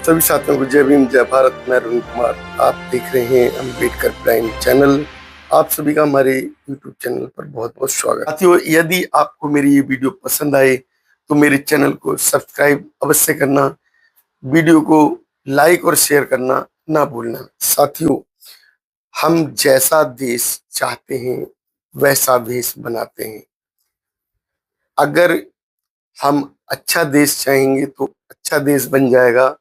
सभी साथियों को जय भीम जय भारत। मैं अरुण कुमार, आप देख रहे हैं अम्बेडकर प्राइम चैनल। आप सभी का हमारे यूट्यूब चैनल पर बहुत बहुत स्वागत। साथियों, यदि आपको मेरी ये वीडियो पसंद आए तो मेरे चैनल को सब्सक्राइब अवश्य करना, वीडियो को लाइक और शेयर करना ना भूलना। साथियों, हम जैसा देश चाहते हैं वैसा देश बनाते हैं। अगर हम अच्छा देश चाहेंगे तो अच्छा देश बन जाएगा,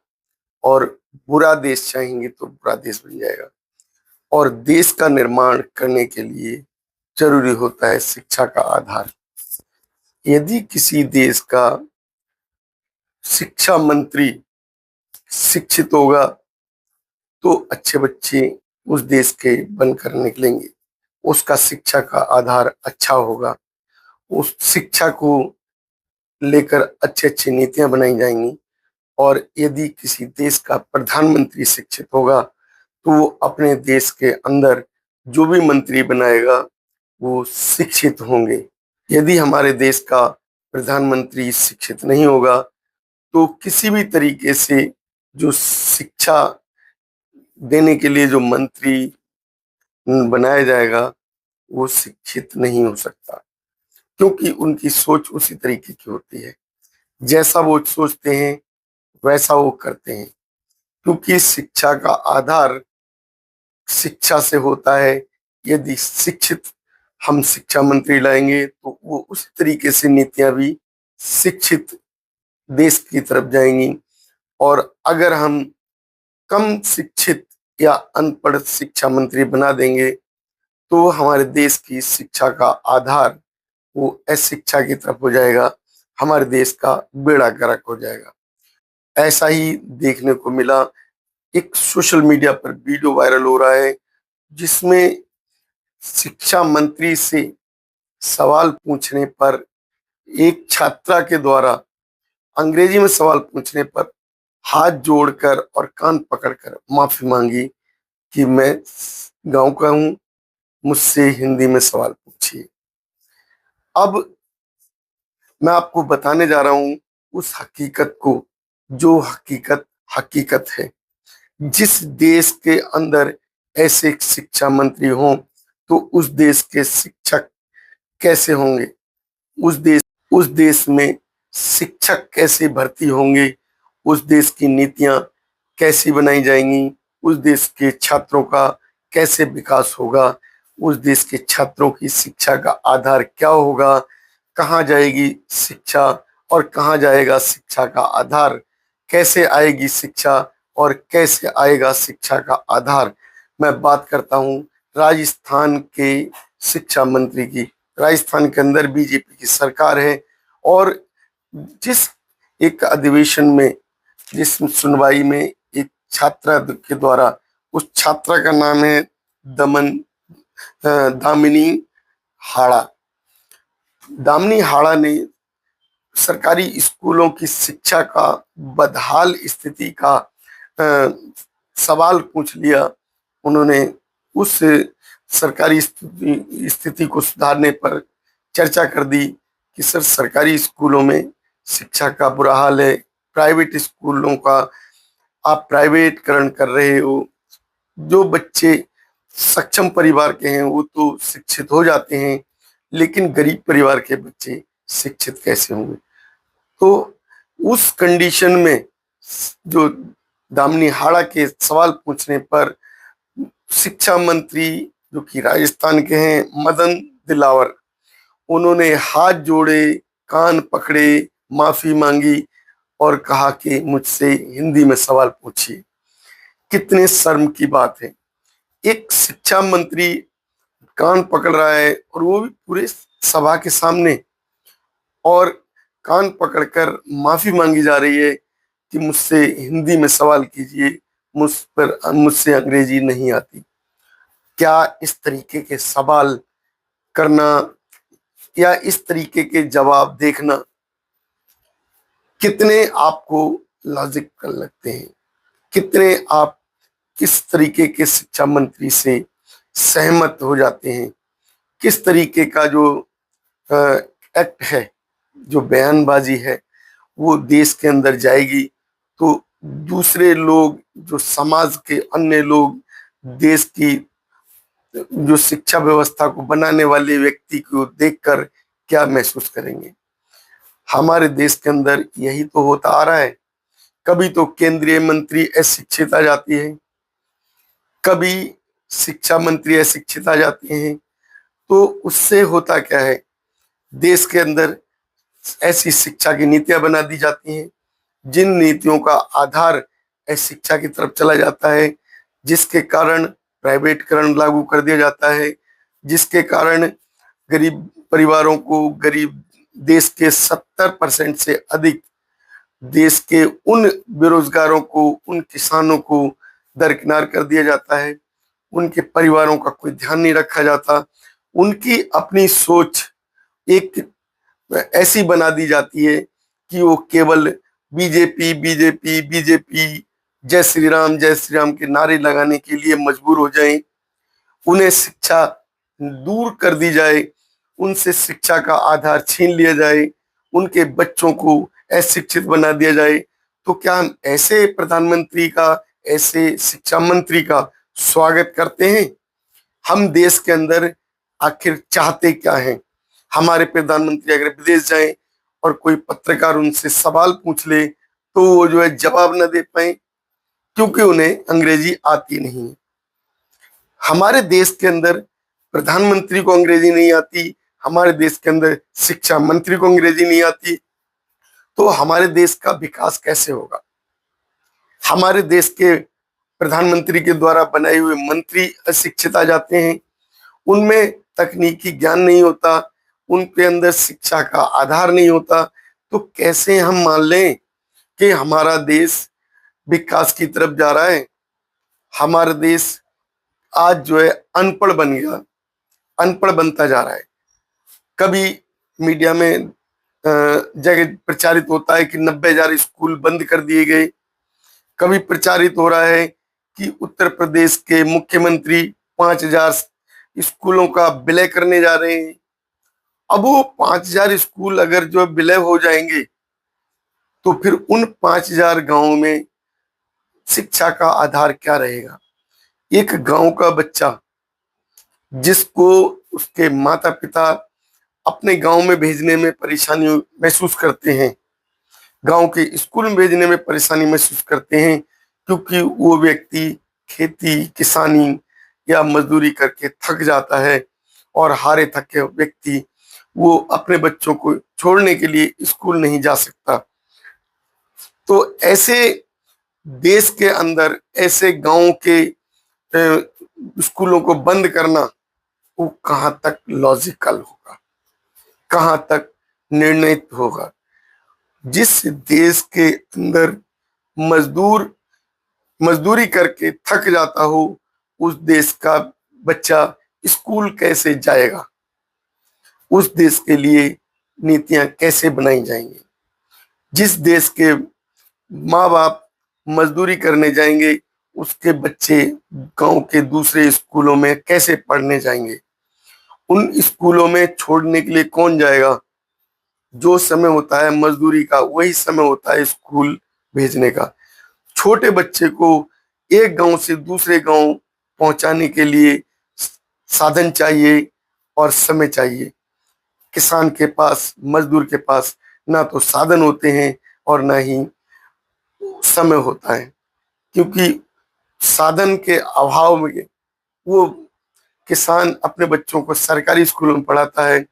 और बुरा देश चाहेंगे तो बुरा देश बन जाएगा। और देश का निर्माण करने के लिए जरूरी होता है शिक्षा का आधार। यदि किसी देश का शिक्षा मंत्री शिक्षित होगा तो अच्छे बच्चे उस देश के बनकर निकलेंगे। उसका शिक्षा का आधार अच्छा होगा, उस शिक्षा को लेकर अच्छी अच्छी नीतियां बनाई जाएंगी। और यदि किसी देश का प्रधानमंत्री शिक्षित होगा तो वो अपने देश के अंदर जो भी मंत्री बनाएगा वो शिक्षित होंगे। यदि हमारे देश का प्रधानमंत्री शिक्षित नहीं होगा तो किसी भी तरीके से जो शिक्षा देने के लिए जो मंत्री बनाया जाएगा वो शिक्षित नहीं हो सकता, क्योंकि उनकी सोच उसी तरीके की होती है। जैसा वो सोचते हैं वैसा वो करते हैं, क्योंकि शिक्षा का आधार शिक्षा से होता है। यदि शिक्षित हम शिक्षा मंत्री लाएंगे तो वो उसी तरीके से नीतियां भी शिक्षित देश की तरफ जाएंगी। और अगर हम कम शिक्षित या अनपढ़ शिक्षा मंत्री बना देंगे तो हमारे देश की शिक्षा का आधार वो अशिक्षा की तरफ हो जाएगा, हमारे देश का बेड़ा गर्क हो जाएगा। ऐसा ही देखने को मिला। एक सोशल मीडिया पर वीडियो वायरल हो रहा है जिसमें शिक्षा मंत्री से सवाल पूछने पर एक छात्रा के द्वारा अंग्रेजी में सवाल पूछने पर हाथ जोड़कर और कान पकड़कर माफी मांगी कि मैं गांव का हूं, मुझसे हिंदी में सवाल पूछिए। अब मैं आपको बताने जा रहा हूं उस हकीकत को, जो हकीकत हकीकत है। जिस देश के अंदर ऐसे शिक्षा मंत्री हों तो उस देश के शिक्षक कैसे होंगे, उस देश में शिक्षक कैसे भर्ती होंगे, उस देश की नीतियां कैसी बनाई जाएंगी, उस देश के छात्रों का कैसे विकास होगा, उस देश के छात्रों की शिक्षा का आधार क्या होगा, कहाँ जाएगी शिक्षा और कहाँ जाएगा शिक्षा का आधार, कैसे आएगी शिक्षा और कैसे आएगा शिक्षा का आधार। मैं बात करता हूँ राजस्थान के शिक्षा मंत्री की। राजस्थान के अंदर बीजेपी की सरकार है, और जिस एक अधिवेशन में, जिस सुनवाई में एक छात्रा के द्वारा, उस छात्रा का नाम है दामिनी हाड़ा। दामिनी हाड़ा ने सरकारी स्कूलों की शिक्षा का बदहाल स्थिति का सवाल पूछ लिया। उन्होंने उस सरकारी स्थिति को सुधारने पर चर्चा कर दी कि सर, सरकारी स्कूलों में शिक्षा का बुरा हाल है, प्राइवेट स्कूलों का आप प्राइवेटकरण कर रहे हो। जो बच्चे सक्षम परिवार के हैं वो तो शिक्षित हो जाते हैं, लेकिन गरीब परिवार के बच्चे शिक्षित कैसे होंगे। तो उस कंडीशन में जो दामिनी हाड़ा के सवाल पूछने पर शिक्षा मंत्री, जो कि राजस्थान के हैं, मदन दिलावर, उन्होंने हाथ जोड़े, कान पकड़े, माफी मांगी और कहा कि मुझसे हिंदी में सवाल पूछिए। कितने शर्म की बात है, एक शिक्षा मंत्री कान पकड़ रहा है और वो भी पूरे सभा के सामने, और कान पकड़कर माफी मांगी जा रही है कि मुझसे हिंदी में सवाल कीजिए, मुझसे अंग्रेजी नहीं आती। क्या इस तरीके के सवाल करना या इस तरीके के जवाब देखना कितने आपको लॉजिकल लगते हैं? कितने आप किस तरीके के शिक्षा मंत्री से सहमत हो जाते हैं? किस तरीके का जो एक्ट है, जो बयानबाजी है, वो देश के अंदर जाएगी तो दूसरे लोग, जो समाज के अन्य लोग, देश की जो शिक्षा व्यवस्था को बनाने वाले व्यक्ति को देखकर क्या महसूस करेंगे। हमारे देश के अंदर यही तो होता आ रहा है। कभी तो केंद्रीय मंत्री अशिक्षित आ जाती है, कभी शिक्षा मंत्री अशिक्षित आ जाती हैं। तो उससे होता क्या है, देश के अंदर ऐसी शिक्षा की नीतियां बना दी जाती हैं जिन नीतियों का आधार शिक्षा की तरफ चला जाता है, जिसके कारण प्राइवेटकरण लागू कर दिया जाता है, जिसके कारण गरीब परिवारों को, गरीब देश के 70% से अधिक देश के उन बेरोजगारों को, उन किसानों को दरकिनार कर दिया जाता है। उनके परिवारों का कोई ध्यान नहीं रखा जाता। उनकी अपनी सोच एक ऐसी बना दी जाती है कि वो केवल बीजेपी बीजेपी बीजेपी, जय श्री राम के नारे लगाने के लिए मजबूर हो जाएं। उन्हें शिक्षा दूर कर दी जाए, उनसे शिक्षा का आधार छीन लिया जाए, उनके बच्चों को अशिक्षित बना दिया जाए। तो क्या हम ऐसे प्रधानमंत्री का, ऐसे शिक्षा मंत्री का स्वागत करते हैं? हम देश के अंदर आखिर चाहते क्या हैं? हमारे प्रधानमंत्री अगर विदेश जाएं और कोई पत्रकार उनसे सवाल पूछ ले तो वो जो है जवाब न दे पाए, क्योंकि उन्हें अंग्रेजी आती नहीं है। हमारे देश के अंदर प्रधानमंत्री को अंग्रेजी नहीं आती, हमारे देश के अंदर शिक्षा मंत्री को अंग्रेजी नहीं आती, तो हमारे देश का विकास कैसे होगा? हमारे देश के प्रधानमंत्री के द्वारा बनाए हुए मंत्री अशिक्षित आ जाते हैं, उनमें तकनीकी ज्ञान नहीं होता, उनके अंदर शिक्षा का आधार नहीं होता। तो कैसे हम मान लें कि हमारा देश विकास की तरफ जा रहा है? हमारा देश आज जो है अनपढ़ बन गया, अनपढ़ बनता जा रहा है। कभी मीडिया में जगह प्रचारित होता है कि 90,000 स्कूल बंद कर दिए गए। कभी प्रचारित हो रहा है कि उत्तर प्रदेश के मुख्यमंत्री 5,000 स्कूलों का विलय करने जा रहे हैं। अब वो 5,000 स्कूल अगर जो विलय हो जाएंगे तो फिर उन 5,000 गांवों में शिक्षा का आधार क्या रहेगा? एक गांव का बच्चा जिसको उसके माता पिता अपने गांव में भेजने में परेशानी महसूस करते हैं, गांव के स्कूल में भेजने में परेशानी महसूस करते हैं, क्योंकि वो व्यक्ति खेती किसानी या मजदूरी करके थक जाता है और हारे थके व्यक्ति वो अपने बच्चों को छोड़ने के लिए स्कूल नहीं जा सकता। तो ऐसे देश के अंदर ऐसे गांव के स्कूलों को बंद करना वो कहाँ तक लॉजिकल होगा, कहाँ तक निर्णित होगा? जिस देश के अंदर मजदूर मजदूरी करके थक जाता हो, उस देश का बच्चा स्कूल कैसे जाएगा? उस देश के लिए नीतियां कैसे बनाई जाएंगी? जिस देश के माँ बाप मजदूरी करने जाएंगे, उसके बच्चे गांव के दूसरे स्कूलों में कैसे पढ़ने जाएंगे? उन स्कूलों में छोड़ने के लिए कौन जाएगा? जो समय होता है मजदूरी का, वही समय होता है स्कूल भेजने का। छोटे बच्चे को एक गांव से दूसरे गांव पहुंचाने के लिए साधन चाहिए और समय चाहिए। किसान के पास, मजदूर के पास ना तो साधन होते हैं और ना ही समय होता है, क्योंकि साधन के अभाव में वो किसान अपने बच्चों को सरकारी स्कूलों में पढ़ाता है,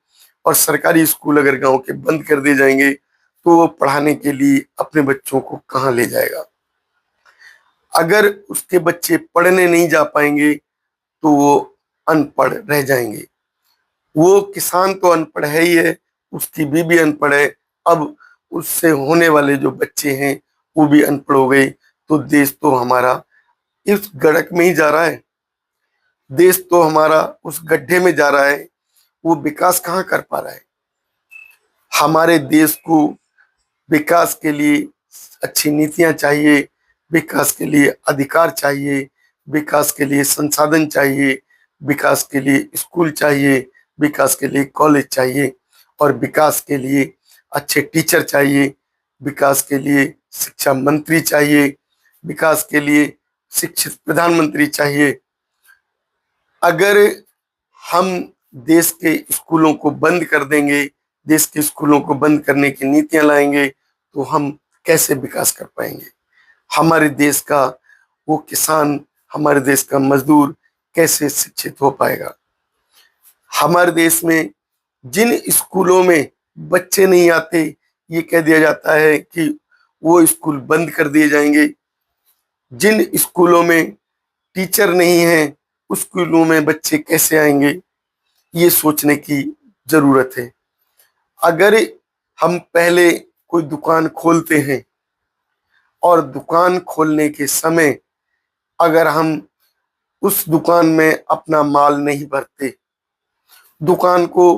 और सरकारी स्कूल अगर गांव के बंद कर दिए जाएंगे तो वो पढ़ाने के लिए अपने बच्चों को कहाँ ले जाएगा? अगर उसके बच्चे पढ़ने नहीं जा पाएंगे तो वो अनपढ़ रह जाएंगे। वो किसान तो अनपढ़ है ही है, उसकी बीवी अनपढ़ है, अब उससे होने वाले जो बच्चे हैं वो भी अनपढ़ हो गए। तो देश तो हमारा इस गड़क में ही जा रहा है, देश तो हमारा उस गड्ढे में जा रहा है। वो विकास कहाँ कर पा रहा है? हमारे देश को विकास के लिए अच्छी नीतियां चाहिए, विकास के लिए अधिकार चाहिए, विकास के लिए संसाधन चाहिए, विकास के लिए स्कूल चाहिए, विकास के लिए कॉलेज चाहिए, और विकास के लिए अच्छे टीचर चाहिए, विकास के लिए शिक्षा मंत्री चाहिए, विकास के लिए शिक्षित प्रधानमंत्री चाहिए। अगर हम देश के स्कूलों को बंद कर देंगे, देश के स्कूलों को बंद करने की नीतियां लाएंगे, तो हम कैसे विकास कर पाएंगे? हमारे देश का वो किसान, हमारे देश का मजदूर कैसे शिक्षित हो पाएगा? हमारे देश में जिन स्कूलों में बच्चे नहीं आते, ये कह दिया जाता है कि वो स्कूल बंद कर दिए जाएंगे। जिन स्कूलों में टीचर नहीं है, उस स्कूलों में बच्चे कैसे आएंगे? ये सोचने की जरूरत है। अगर हम पहले कोई दुकान खोलते हैं और दुकान खोलने के समय अगर हम उस दुकान में अपना माल नहीं भरते, दुकान को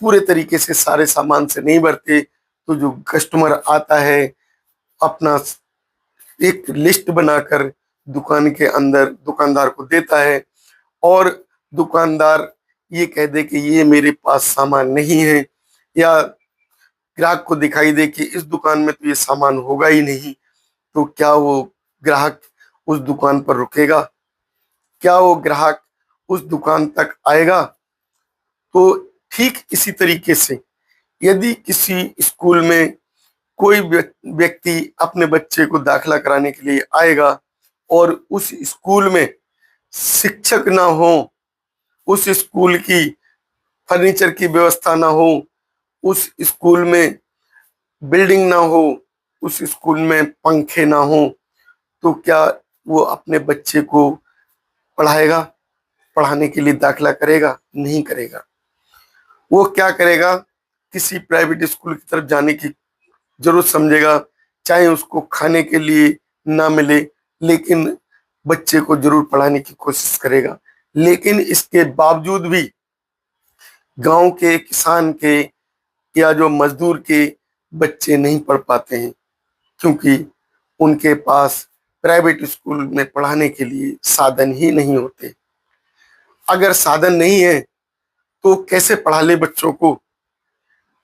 पूरे तरीके से सारे सामान से नहीं भरते, तो जो कस्टमर आता है अपना एक लिस्ट बनाकर दुकान के अंदर दुकानदार को देता है और दुकानदार ये कह दे कि ये मेरे पास सामान नहीं है, या ग्राहक को दिखाई दे कि इस दुकान में तो ये सामान होगा ही नहीं, तो क्या वो ग्राहक उस दुकान पर रुकेगा? क्या वो ग्राहक उस दुकान तक आएगा? तो ठीक इसी तरीके से यदि किसी स्कूल में कोई व्यक्ति अपने बच्चे को दाखिला कराने के लिए आएगा और उस स्कूल में शिक्षक ना हो, उस स्कूल की फर्नीचर की व्यवस्था ना हो, उस स्कूल में बिल्डिंग ना हो, उस स्कूल में पंखे ना हो, तो क्या वो अपने बच्चे को पढ़ाएगा? पढ़ाने के लिए दाखिला करेगा? नहीं करेगा। वो क्या करेगा? किसी प्राइवेट स्कूल की तरफ जाने की जरूरत समझेगा, चाहे उसको खाने के लिए ना मिले, लेकिन बच्चे को जरूर पढ़ाने की कोशिश करेगा। लेकिन इसके बावजूद भी गांव के किसान के या जो मजदूर के बच्चे नहीं पढ़ पाते हैं, क्योंकि उनके पास प्राइवेट स्कूल में पढ़ाने के लिए साधन ही नहीं होते। अगर साधन नहीं है तो कैसे पढ़ा ले बच्चों को?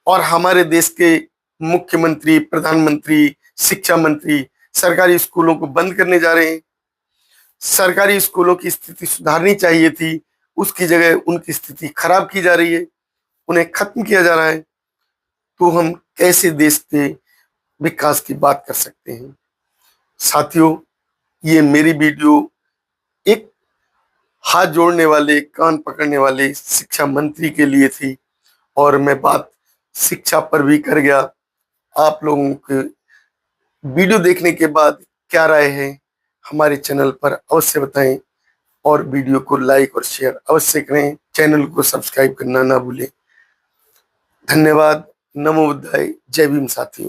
और हमारे देश के मुख्यमंत्री, प्रधानमंत्री, शिक्षा मंत्री सरकारी स्कूलों को बंद करने जा रहे हैं। सरकारी स्कूलों की स्थिति सुधारनी चाहिए थी, उसकी जगह उनकी स्थिति खराब की जा रही है, उन्हें खत्म किया जा रहा है। तो हम कैसे देश के विकास की बात कर सकते हैं? साथियों, ये मेरी वीडियो एक हाथ जोड़ने वाले, कान पकड़ने वाले शिक्षा मंत्री के लिए थी और मैं बात शिक्षा पर भी कर गया। आप लोगों के वीडियो देखने के बाद क्या राय है हमारे चैनल पर अवश्य बताएं और वीडियो को लाइक और शेयर अवश्य करें। चैनल को सब्सक्राइब करना ना भूलें। धन्यवाद। नमो बुद्धाय। जय भीम साथियों।